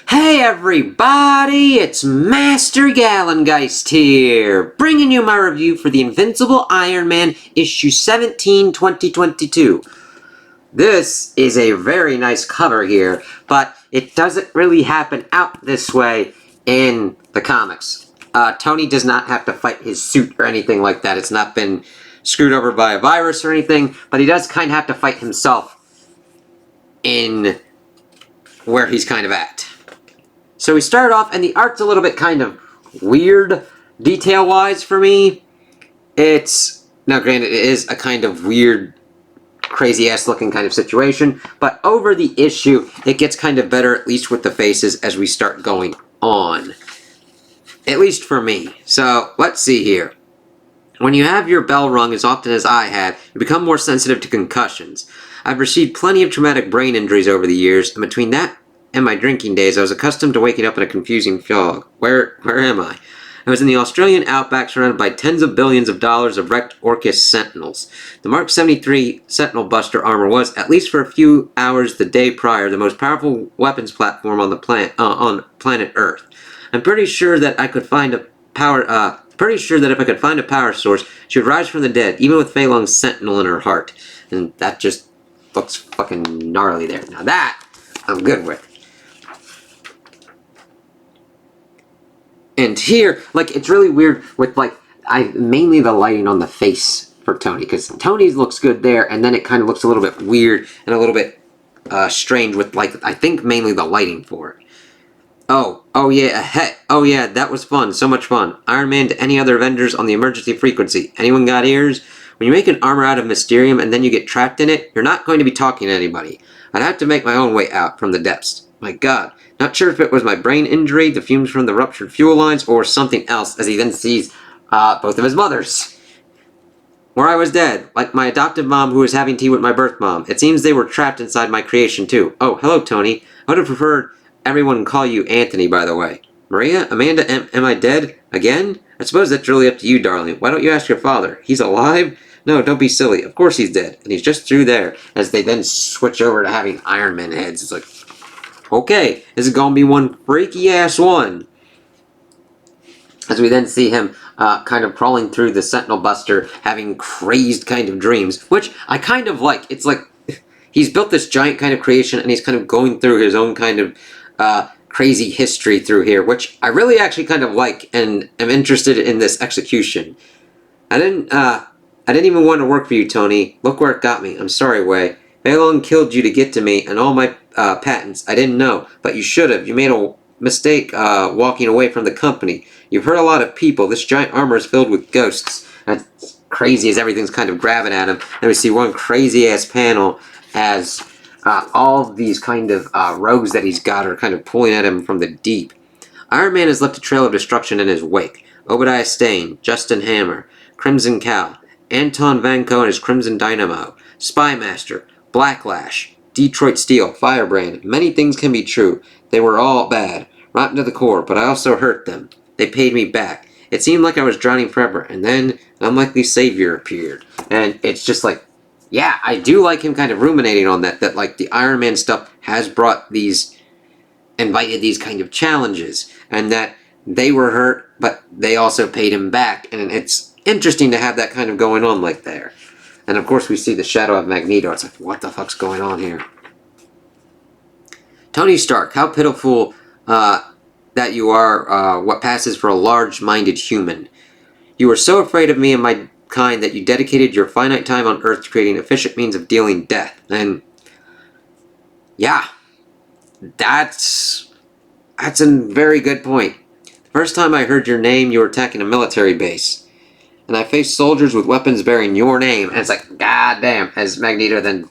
Hey everybody, it's Master Gallengeist here, bringing you my review for the Invincible Iron Man issue 17, 2022. This is a very nice cover here, but it doesn't really happen out this way in the comics. Tony does not have to fight his suit or anything like that. It's not been screwed over by a virus or anything, but he does kind of have to fight himself in where he's kind of at. So we start off, and the art's a little bit kind of weird, detail-wise for me. Now granted, it is a kind of weird, crazy-ass looking kind of situation, but over the issue, it gets kind of better, at least with the faces, as we start going on. At least for me. So, let's see here. When you have your bell rung as often as I have, you become more sensitive to concussions. I've received plenty of traumatic brain injuries over the years, and between that and my drinking days, I was accustomed to waking up in a confusing fog. Where am I? I was in the Australian outback surrounded by tens of billions of dollars of wrecked Orcus Sentinels. The Mark 73 Sentinel Buster armor was, at least for a few hours the day prior, the most powerful weapons platform on the on planet Earth. I'm pretty sure that I could find a if I could find a power source, she would rise from the dead, even with Fei Long's Sentinel in her heart. And that just looks fucking gnarly there. Now that, I'm good with. And here, like, it's really weird with, like, mainly the lighting on the face for Tony, because Tony's looks good there, and then it kind of looks a little bit weird and a little bit strange with, like, I think mainly the lighting for it. Oh yeah, that was fun, so much fun. Iron Man to any other Avengers on the emergency frequency. Anyone got ears? When you make an armor out of Mysterium and then you get trapped in it, you're not going to be talking to anybody. I'd have to make my own way out from the depths. My god. Not sure if it was my brain injury, the fumes from the ruptured fuel lines, or something else, as he then sees both of his mothers. Or I was dead, like my adoptive mom who was having tea with my birth mom. It seems they were trapped inside my creation too. Oh, hello Tony. I would have preferred everyone call you Anthony, by the way. Maria? Amanda, am I dead? Again? I suppose that's really up to you, darling. Why don't you ask your father? He's alive? No, don't be silly. Of course he's dead. And he's just through there. As they then switch over to having Iron Man heads. It's like, okay, this is gonna be one freaky-ass one. As we then see him kind of crawling through the Sentinel Buster, having crazed kind of dreams. Which I kind of like. It's like, he's built this giant kind of creation, and he's kind of going through his own kind of crazy history through here, which I really actually kind of like, and am interested in this execution. I didn't even want to work for you, Tony. Look where it got me. I'm sorry, Wei. Fei Long killed you to get to me and all my patents. I didn't know, but you should have. You made a mistake walking away from the company. You've hurt a lot of people. This giant armor is filled with ghosts. That's crazy as everything's kind of grabbing at him. And we see one crazy-ass panel as all these kind of rogues that he's got are kind of pulling at him from the deep. Iron Man has left a trail of destruction in his wake. Obadiah Stane, Justin Hammer, Crimson Cow, Anton Vanko and his Crimson Dynamo, Spy Master, Blacklash, Detroit Steel, Firebrand. Many things can be true. They were all bad, rotten to the core, but I also hurt them. They paid me back. It seemed like I was drowning forever, and then an unlikely savior appeared. And it's just like, yeah, I do like him kind of ruminating on that like the Iron Man stuff has invited these kind of challenges, and that they were hurt, but they also paid him back, and it's interesting to have that kind of going on like there. And of course we see the shadow of Magneto. It's like, what the fuck's going on here? Tony Stark, how pitiful that you are, what passes for a large-minded human. You were so afraid of me and my kind that you dedicated your finite time on Earth to creating efficient means of dealing death. And yeah, that's a very good point. The first time I heard your name, you were attacking a military base, and I faced soldiers with weapons bearing your name, and it's like, god damn, as Magneto then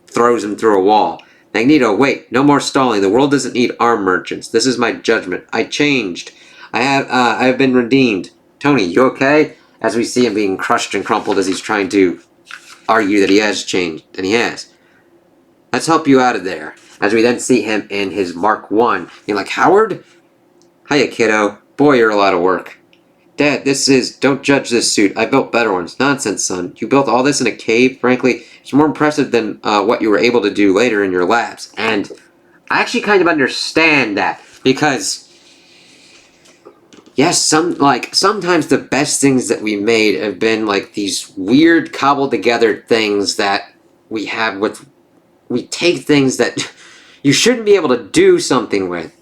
throws him through a wall. Magneto, wait, no more stalling. The world doesn't need arm merchants. This is my judgment. I changed. I have been redeemed. Tony, you okay? As we see him being crushed and crumpled as he's trying to argue that he has changed. And he has. Let's help you out of there. As we then see him in his Mark 1. You're like, Howard? Hiya, kiddo. Boy, you're a lot of work. Dad, don't judge this suit. I built better ones. Nonsense, son. You built all this in a cave? Frankly, it's more impressive than what you were able to do later in your labs. And I actually kind of understand that, because yes, sometimes the best things that we made have been like these weird cobbled together things that we have with, we take things that you shouldn't be able to do something with,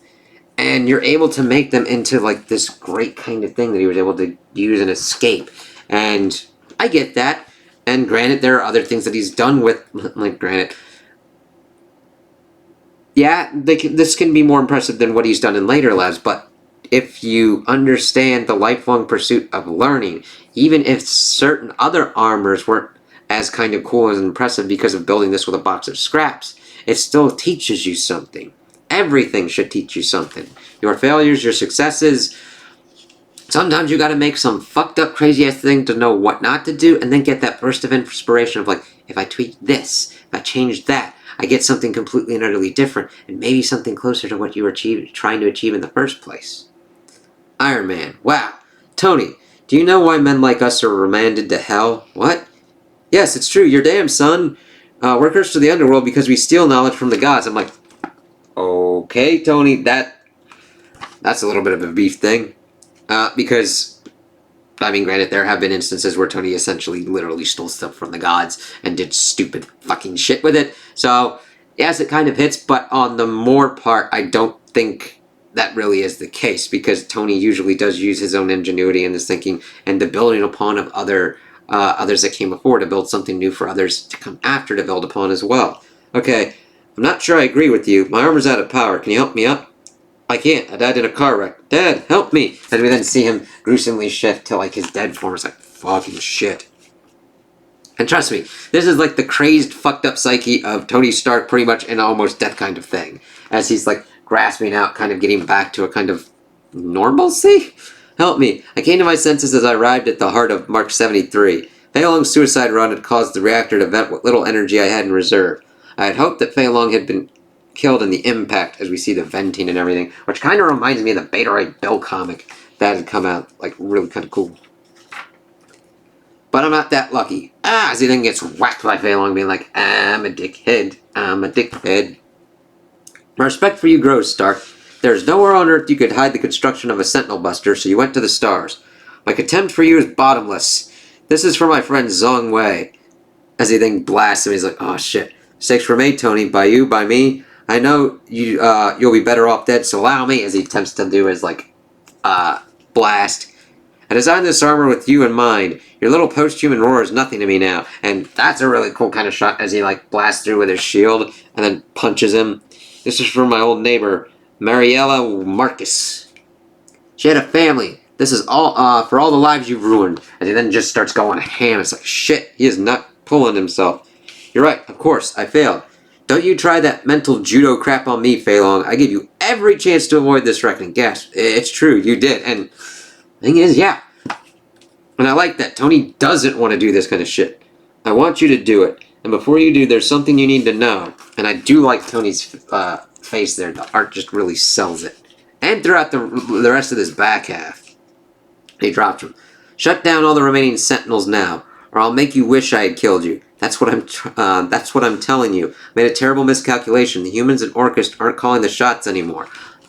and you're able to make them into like this great kind of thing that he was able to use and escape. And I get that. And granted, there are other things that he's done with, like, granted, yeah, this can be more impressive than what he's done in later labs, but if you understand the lifelong pursuit of learning, even if certain other armors weren't as kind of cool and impressive because of building this with a box of scraps, it still teaches you something. Everything should teach you something. Your failures, your successes. Sometimes you gotta make some fucked up crazy ass thing to know what not to do, and then get that burst of inspiration of like, if I tweak this, if I change that, I get something completely and utterly different, and maybe something closer to what you were trying to achieve in the first place. Iron Man. Wow. Tony, do you know why men like us are remanded to hell? What? Yes, it's true. You're damn, son. We're cursed to the underworld because we steal knowledge from the gods. I'm like, okay, Tony, that's a little bit of a beef thing. Because, I mean, granted, there have been instances where Tony essentially literally stole stuff from the gods and did stupid fucking shit with it. So, yes, it kind of hits, but on the more part, I don't think that really is the case, because Tony usually does use his own ingenuity and his thinking and the building upon of others that came before to build something new for others to come after to build upon as well. Okay, I'm not sure I agree with you. My armor's out of power. Can you help me up? I can't. I died in a car wreck. Dad, help me! And we then see him gruesomely shift to like his dead form. It's like, fucking shit. And trust me, this is like the crazed, fucked up psyche of Tony Stark, pretty much in almost death kind of thing. As he's like grasping out, kind of getting back to a kind of normalcy? Help me. I came to my senses as I arrived at the heart of Mark 73. Fei Long's suicide run had caused the reactor to vent what little energy I had in reserve. I had hoped that Fei Long had been killed in the impact, as we see the venting and everything, which kind of reminds me of the Beta Ray Bill comic that had come out, like, really kind of cool. But I'm not that lucky. As he then gets whacked by Fei Long, being like, I'm a dickhead. I'm a dickhead. My respect for you grows, Stark. There's nowhere on Earth you could hide the construction of a Sentinel Buster, so you went to the stars. My contempt for you is bottomless. This is for my friend Zhong Wei. As he then blasts him, he's like, oh shit. Mistakes were made, Tony. By you, by me. I know you'll be better off dead, so allow me, as he attempts to do his, like, blast. I designed this armor with you in mind. Your little post-human roar is nothing to me now. And that's a really cool kind of shot as he, like, blasts through with his shield and then punches him. This is from my old neighbor, Mariella Marcus. She had a family. This is all, for all the lives you've ruined. And he then just starts going ham. It's like, shit, he is not pulling himself. You're right, of course, I failed. Don't you try that mental judo crap on me, Fei Long. I give you every chance to avoid this reckoning. Gasp. It's true, you did. And the thing is, yeah. And I like that. Tony doesn't want to do this kind of shit. I want you to do it. And before you do, there's something you need to know. And I do like Tony's face there. The art just really sells it. And throughout the rest of this back half. He dropped him. Shut down all the remaining sentinels now, or I'll make you wish I had killed you. That's what I'm telling you. Made a terrible miscalculation. The humans and Orchis aren't calling the shots anymore.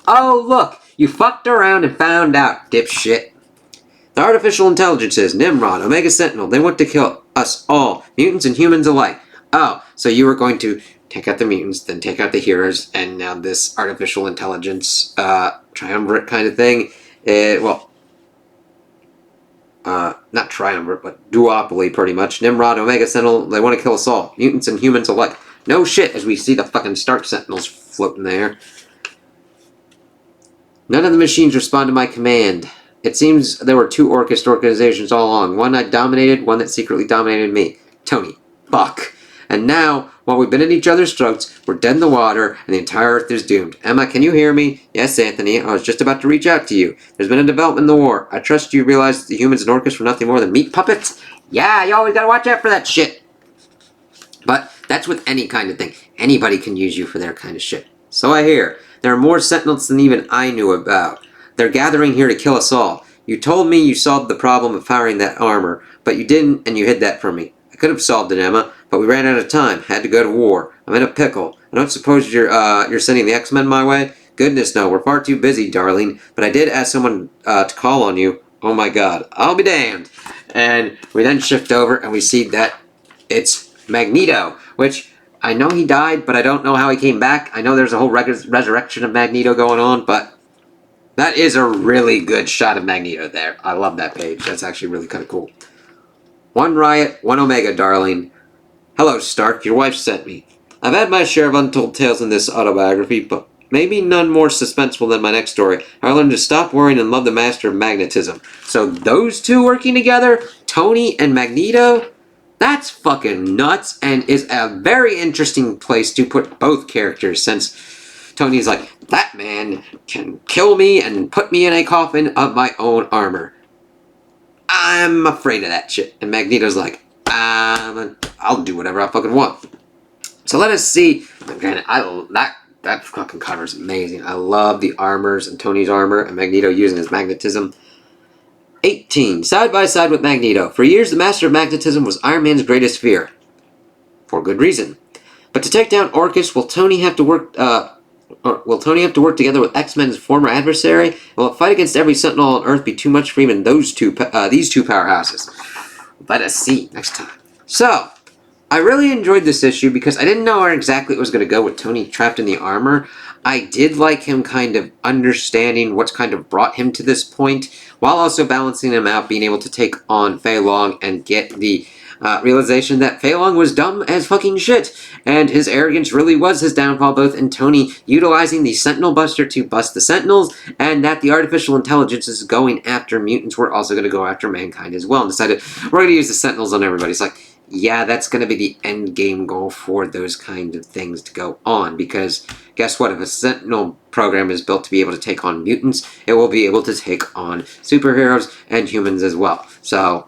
Oh, look! You fucked around and found out, dipshit. The artificial intelligences, Nimrod, Omega Sentinel, they want to kill us all, mutants and humans alike. Oh, so you were going to take out the mutants, then take out the heroes, and now this artificial intelligence, triumvirate kind of thing, not triumvirate, but duopoly, pretty much. Nimrod, Omega Sentinel, they want to kill us all. Mutants and humans alike. No shit, as we see the fucking Stark Sentinels floating there. None of the machines respond to my command. It seems there were two Orchis organizations all along. One I dominated, one that secretly dominated me. Tony. Fuck. And now, while we've been at each other's throats, we're dead in the water, and the entire Earth is doomed. Emma, can you hear me? Yes, Anthony. I was just about to reach out to you. There's been a development in the war. I trust you realize that the humans and Orchis were nothing more than meat puppets? Yeah, you always gotta watch out for that shit. But that's with any kind of thing. Anybody can use you for their kind of shit. So I hear. There are more Sentinels than even I knew about. They're gathering here to kill us all. You told me you solved the problem of firing that armor, but you didn't, and you hid that from me. I could have solved it, Emma, but we ran out of time. Had to go to war. I'm in a pickle. I don't suppose you're sending the X-Men my way? Goodness no, we're far too busy, darling. But I did ask someone to call on you. Oh my god, I'll be damned. And we then shift over and we see that it's Magneto, which I know he died, but I don't know how he came back. I know there's a whole resurrection of Magneto going on, but that is a really good shot of Magneto there. I love that page. That's actually really kind of cool. One Riot, one Omega, darling. Hello, Stark. Your wife sent me. I've had my share of untold tales in this autobiography, but maybe none more suspenseful than my next story. I learned to stop worrying and love the master of magnetism. So those two working together, Tony and Magneto, that's fucking nuts and is a very interesting place to put both characters, since Tony's like, that man can kill me and put me in a coffin of my own armor. I'm afraid of that shit. And Magneto's like, I'll do whatever I fucking want. So let us see. Granted, that fucking cover is amazing. I love the armors and Tony's armor and Magneto using his magnetism. 18. Side by side with Magneto. For years, the master of magnetism was Iron Man's greatest fear. For good reason. But to take down Orchis, will Tony have to work together with X-Men's former adversary? Will a fight against every Sentinel on Earth be too much for even these two powerhouses? Let us see next time. So, I really enjoyed this issue because I didn't know where exactly it was going to go with Tony trapped in the armor. I did like him kind of understanding what's kind of brought him to this point, while also balancing him out, being able to take on Fei Long and get the realization that Fei Long was dumb as fucking shit, and his arrogance really was his downfall, both in Tony utilizing the Sentinel Buster to bust the Sentinels, and that the artificial intelligence is going after mutants. We're also going to go after mankind as well, and decided we're going to use the Sentinels on everybody. It's like, yeah, that's going to be the end game goal for those kind of things to go on, because guess what? If a Sentinel program is built to be able to take on mutants, it will be able to take on superheroes and humans as well. So,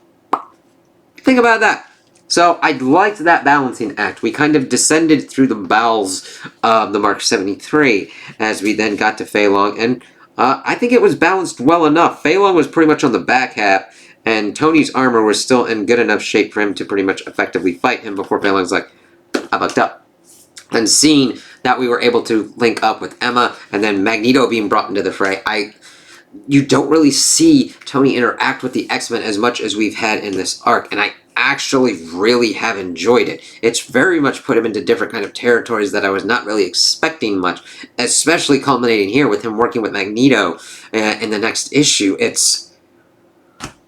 think about that. So, I liked that balancing act. We kind of descended through the bowels of the Mark 73 as we then got to Fei Long, and I think it was balanced well enough. Fei Long was pretty much on the back half, and Tony's armor was still in good enough shape for him to pretty much effectively fight him before Fei Long's like, I fucked up. And seeing that we were able to link up with Emma and then Magneto being brought into the fray, you don't really see Tony interact with the X-Men as much as we've had in this arc, and I actually really have enjoyed it. It's very much put him into different kind of territories that I was not really expecting much, especially culminating here with him working with Magneto in the next issue.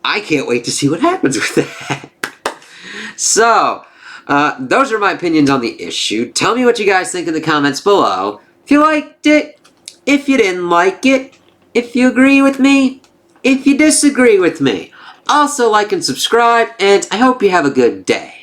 I can't wait to see what happens with that. So, those are my opinions on the issue. Tell me what you guys think in the comments below. If you liked it, if you didn't like it, if you agree with me, if you disagree with me. Also like and subscribe, and I hope you have a good day.